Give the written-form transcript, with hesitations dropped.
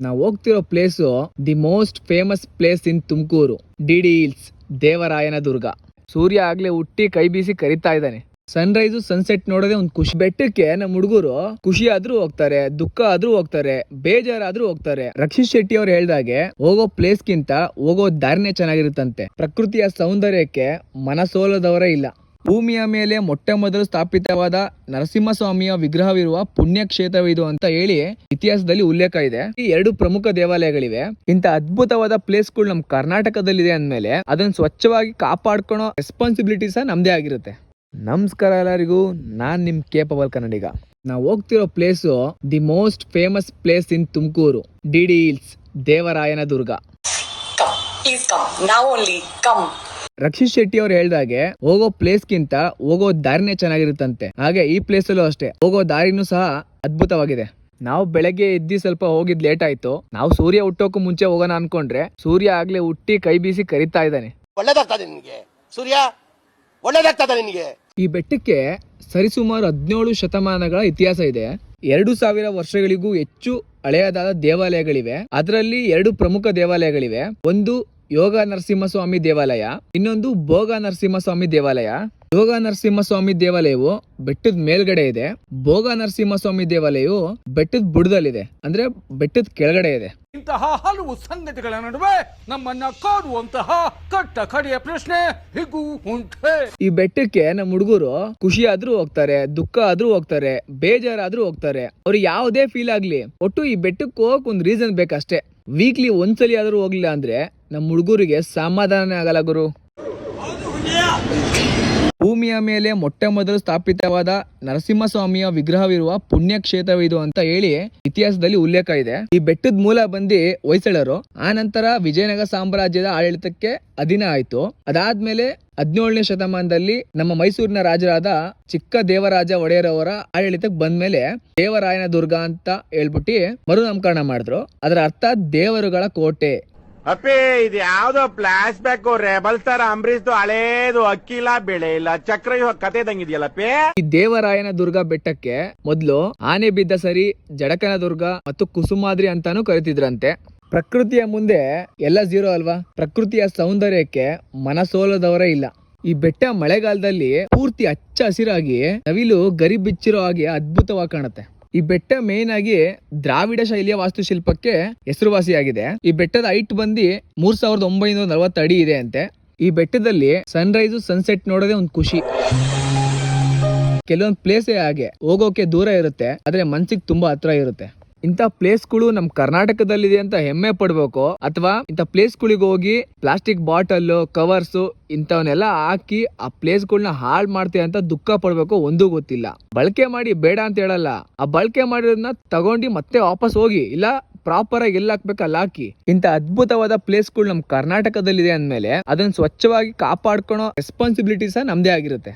ನಾವು ಹೋಗ್ತಿರೋ place the most famous place in Tumakuru, DD hills, Devarayanadurga. ಸೂರ್ಯ ಆಗ್ಲೇ ಹುಟ್ಟಿ ಕೈ ಬೀಸಿ ಕರಿತಾ ಇದ್ದಾನೆ. ಸನ್ ರೈಸು ಸನ್ಸೆಟ್ ನೋಡೋದೇ ಒಂದು ಖುಷಿ. ಬೆಟ್ಟಕ್ಕೆ ನಮ್ಮ ಹುಡುಗರು ಖುಷಿ ಆದ್ರೂ ಹೋಗ್ತಾರೆ, ದುಃಖ ಆದ್ರೂ ಹೋಗ್ತಾರೆ, ಬೇಜಾರಾದ್ರೂ ಹೋಗ್ತಾರೆ. ರಕ್ಷಿತ್ ಶೆಟ್ಟಿ ಅವ್ರು ಹೇಳ್ದಾಗೆ ಹೋಗೋ ಪ್ಲೇಸ್ ಗಿಂತ ಹೋಗೋ ದಾರಿನೇ ಚೆನ್ನಾಗಿರುತ್ತಂತೆ. ಪ್ರಕೃತಿಯ ಸೌಂದರ್ಯಕ್ಕೆ ಮನಸೋಲದವರೇ ಇಲ್ಲ. ಭೂಮಿಯ ಮೇಲೆ ಮೊಟ್ಟ ಮೊದಲು ಸ್ಥಾಪಿತವಾದ ನರಸಿಂಹಸ್ವಾಮಿಯ ವಿಗ್ರಹವಿರುವ ಪುಣ್ಯಕ್ಷೇತ್ರವಿದು ಅಂತ ಹೇಳಿ ಇತಿಹಾಸದಲ್ಲಿ ಉಲ್ಲೇಖ ಇದೆ. ಈ ಎರಡು ಪ್ರಮುಖ ದೇವಾಲಯಗಳಿವೆ. ಇಂತ ಅದ್ಭುತವಾದ ಪ್ಲೇಸ್ಗಳು ನಮ್ಮ ಕರ್ನಾಟಕದಲ್ಲಿದೆ ಅಂದ್ಮೇಲೆ ಅದನ್ನ ಸ್ವಚ್ಛವಾಗಿ ಕಾಪಾಡ್ಕೊಳೋ ರೆಸ್ಪಾನ್ಸಿಬಿಲಿಟಿ ಸಹ ನಮ್ದೇ ಆಗಿರುತ್ತೆ. ನಮಸ್ಕಾರ ಎಲ್ಲರಿಗೂ, ನಾನ್ ನಿಮ್ ಕೇಪಬಲ್ ಕನ್ನಡಿಗ. ನಾವು ಹೋಗ್ತಿರೋ place the most famous place in Tumakuru, DD hills, Devarayanadurga. Rakshit Shetty ಅವ್ರು ಹೇಳ್ದಾಗೆ ಹೋಗೋ ಪ್ಲೇಸ್ ಗಿಂತ ಹೋಗೋ ದಾರಿನೇ ಚೆನ್ನಾಗಿರುತ್ತಂತೆ. ಹಾಗೆ ಈ ಪ್ಲೇಸ್ ಅಲ್ಲೂ ಅಷ್ಟೇ, ಹೋಗೋ ದಾರಿನೂ ಸಹ ಅದ್ಭುತವಾಗಿದೆ. ನಾವು ಬೆಳಗ್ಗೆ ಎದ್ದಿ ಸ್ವಲ್ಪ ಹೋಗಿದ್ ಲೇಟ್ ಆಯ್ತು. ನಾವು ಸೂರ್ಯ ಹುಟ್ಟೋಕು ಮುಂಚೆ ಹೋಗೋಣ ಅನ್ಕೊಂಡ್ರೆ ಸೂರ್ಯ ಆಗ್ಲೇ ಹುಟ್ಟಿ ಕೈ ಬೀಸಿ ಕರಿತಾ ಇದ್ದಾನೆ. ಒಳ್ಳೇದಾಗ್ತದೆ ನಿನ್ಗೆ ಸೂರ್ಯ, ಒಳ್ಳೇದಾಗ್ತದೆ ನಿನ್ಗೆ. ಈ ಬೆಟ್ಟಕ್ಕೆ ಸರಿಸುಮಾರು 17 ಶತಮಾನಗಳ ಇತಿಹಾಸ ಇದೆ. 2000 ವರ್ಷಗಳಿಗೂ ಹೆಚ್ಚು ಹಳೆಯದಾದ ದೇವಾಲಯಗಳಿವೆ. ಅದರಲ್ಲಿ 2 ಪ್ರಮುಖ ದೇವಾಲಯಗಳಿವೆ. ಒಂದು ಯೋಗ ನರಸಿಂಹಸ್ವಾಮಿ ದೇವಾಲಯ, ಇನ್ನೊಂದು ಭೋಗ ನರಸಿಂಹಸ್ವಾಮಿ ದೇವಾಲಯ. ಯೋಗ ನರಸಿಂಹಸ್ವಾಮಿ ದೇವಾಲಯವು ಬೆಟ್ಟದ ಮೇಲ್ಗಡೆ ಇದೆ. ಭೋಗ ನರಸಿಂಹಸ್ವಾಮಿ ದೇವಾಲಯವು ಬೆಟ್ಟದ ಬುಡದಲ್ಲಿದೆ, ಅಂದ್ರೆ ಬೆಟ್ಟದ ಕೆಳಗಡೆ ಇದೆ. ಇಂತಹ ಹಲವು ಸಂಗತಿಗಳ ನಡುವೆ ನಮ್ಮನ್ನ ಕಾಡುವಂತಹ ಕಟ್ಟ ಕಡೆಯ ಪ್ರಶ್ನೆ ಹೀಗೂ ಉಂಟೆ. ಈ ಬೆಟ್ಟಕ್ಕೆ ನಮ್ಮ ಹುಡುಗರು ಖುಷಿ ಆದ್ರೂ ಹೋಗ್ತಾರೆ, ದುಃಖ ಆದ್ರೂ ಹೋಗ್ತಾರೆ, ಬೇಜಾರಾದ್ರೂ ಹೋಗ್ತಾರೆ. ಅವ್ರಿಗೆ ಯಾವುದೇ ಫೀಲ್ ಆಗ್ಲಿ, ಒಟ್ಟು ಈ ಬೆಟ್ಟಕ್ಕೆ ಹೋಗಕ್ ಒಂದ್ ರೀಸನ್ ಬೇಕಷ್ಟೇ. ವೀಕ್ಲಿ ಒಂದ್ಸಲಿ ಆದ್ರೂ ಹೋಗ್ಲಿಲ್ಲ ಅಂದ್ರೆ ನಮ್ಮ ಹುಡುಗರಿಗೆ ಸಮಾಧಾನ ಆಗಲ್ಲ ಗುರು. ಭೂಮಿಯ ಮೇಲೆ ಮೊಟ್ಟ ಮೊದಲು ಸ್ಥಾಪಿತವಾದ ನರಸಿಂಹಸ್ವಾಮಿಯ ವಿಗ್ರಹವಿರುವ ಪುಣ್ಯಕ್ಷೇತ್ರವಿದು ಅಂತ ಹೇಳಿ ಇತಿಹಾಸದಲ್ಲಿ ಉಲ್ಲೇಖ ಇದೆ. ಈ ಬೆಟ್ಟದ ಮೂಲ ಬಂದು ಹೊಯ್ಸಳರು. ಆ ನಂತರ ವಿಜಯನಗರ ಸಾಮ್ರಾಜ್ಯದ ಆಡಳಿತಕ್ಕೆ ಅಧೀನ ಆಯ್ತು. ಅದಾದ್ಮೇಲೆ 17ನೇ ಶತಮಾನದಲ್ಲಿ ನಮ್ಮ ಮೈಸೂರಿನ ರಾಜರಾದ ಚಿಕ್ಕ ದೇವರಾಜ ಒಡೆಯರ್ ಅವರ ಆಡಳಿತಕ್ಕೆ ಬಂದ್ಮೇಲೆ ದೇವರಾಯನ ದುರ್ಗ ಅಂತ ಹೇಳ್ಬಿಟ್ಟು ಮರು ನಾಮಕರಣ ಮಾಡಿದ್ರು. ಅದರ ಅರ್ಥ ದೇವರುಗಳ ಕೋಟೆ. ಅಪ್ಪಿ, ಇದು ಯಾವ್ದೋ flash back rebel star Ambareesh ಹಳೇದು, ಅಕ್ಕಿಲ್ಲ ಬೆಳೆ ಇಲ್ಲ ಚಕ್ರ ಕತೆ ತಂಗಿದ್ಯಲ್ಲಪ್ಪಿ. ಈ ದೇವರಾಯನ ದುರ್ಗ ಬೆಟ್ಟಕ್ಕೆ ಮೊದಲು ಆನೆ ಬಿದ್ದ ಸರಿ, ಜಡಕನ ದುರ್ಗ ಮತ್ತು ಕುಸುಮಾದ್ರಿ ಅಂತಾನು ಕರಿತಿದ್ರಂತೆ. ಪ್ರಕೃತಿಯ ಮುಂದೆ ಎಲ್ಲ ಝೀರೋ ಅಲ್ವಾ. ಪ್ರಕೃತಿಯ ಸೌಂದರ್ಯಕ್ಕೆ ಮನಸೋಲದವರೇ ಇಲ್ಲ. ಈ ಬೆಟ್ಟ ಮಳೆಗಾಲದಲ್ಲಿ ಪೂರ್ತಿ ಹಚ್ಚ ಹಸಿರಾಗಿ ನವಿಲು ಗರಿ ಬಿಚ್ಚಿರೋ ಹಾಗೆ ಅದ್ಭುತವಾಗಿ ಕಾಣುತ್ತೆ. ಈ ಬೆಟ್ಟ ಮೇನ್ ಆಗಿ ದ್ರಾವಿಡ ಶೈಲಿಯ ವಾಸ್ತುಶಿಲ್ಪಕ್ಕೆ ಹೆಸರುವಾಸಿಯಾಗಿದೆ. ಈ ಬೆಟ್ಟದ ಹೈಟ್ ಬಂದು 3940 ಅಡಿ ಇದೆ ಅಂತೆ. ಈ ಬೆಟ್ಟದಲ್ಲಿ ಸನ್ ರೈಸು ಸನ್ಸೆಟ್ ನೋಡೋದೇ ಒಂದು ಖುಷಿ. ಕೆಲವೊಂದು ಪ್ಲೇಸೇ ಹಾಗೆ ಹೋಗೋಕೆ ದೂರ ಇರುತ್ತೆ, ಆದ್ರೆ ಮನ್ಸಿಗೆ ತುಂಬಾ ಹತ್ರ ಇರುತ್ತೆ. ಇಂಥ ಪ್ಲೇಸ್ಗಳು ನಮ್ ಕರ್ನಾಟಕದಲ್ಲಿದೆ ಅಂತ ಹೆಮ್ಮೆ ಪಡ್ಬೇಕು, ಅಥವಾ ಇಂಥ ಪ್ಲೇಸ್ಗಳಿಗೆ ಹೋಗಿ ಪ್ಲಾಸ್ಟಿಕ್ ಬಾಟಲ್, ಕವರ್ಸ್ ಇಂಥವನ್ನೆಲ್ಲ ಹಾಕಿ ಆ ಪ್ಲೇಸ್ಗಳನ್ನ ಹಾಳು ಮಾಡ್ತೀವಿ ಅಂತ ದುಃಖ ಪಡ್ಬೇಕು, ಒಂದೂ ಗೊತ್ತಿಲ್ಲ. ಬಳಕೆ ಮಾಡಿ ಬೇಡ ಅಂತ ಹೇಳಲ್ಲ, ಆ ಬಳಕೆ ಮಾಡಿರೋದನ್ನ ತಗೊಂಡು ಮತ್ತೆ ವಾಪಸ್ ಹೋಗಿ, ಇಲ್ಲ ಪ್ರಾಪರ್ ಆಗಿ ಎಲ್ಲ ಹಾಕ್ಬೇಕು ಅಲ್ಲಿ ಹಾಕಿ. ಇಂಥ ಅದ್ಭುತವಾದ ಪ್ಲೇಸ್ಗಳು ನಮ್ ಕರ್ನಾಟಕದಲ್ಲಿದೆ ಅಂದ್ಮೇಲೆ ಅದನ್ನ ಸ್ವಚ್ಛವಾಗಿ ಕಾಪಾಡ್ಕೊಳೋ ರೆಸ್ಪಾನ್ಸಿಬಿಲಿಟಿ ಸಹ ನಮ್ದೇ ಆಗಿರುತ್ತೆ.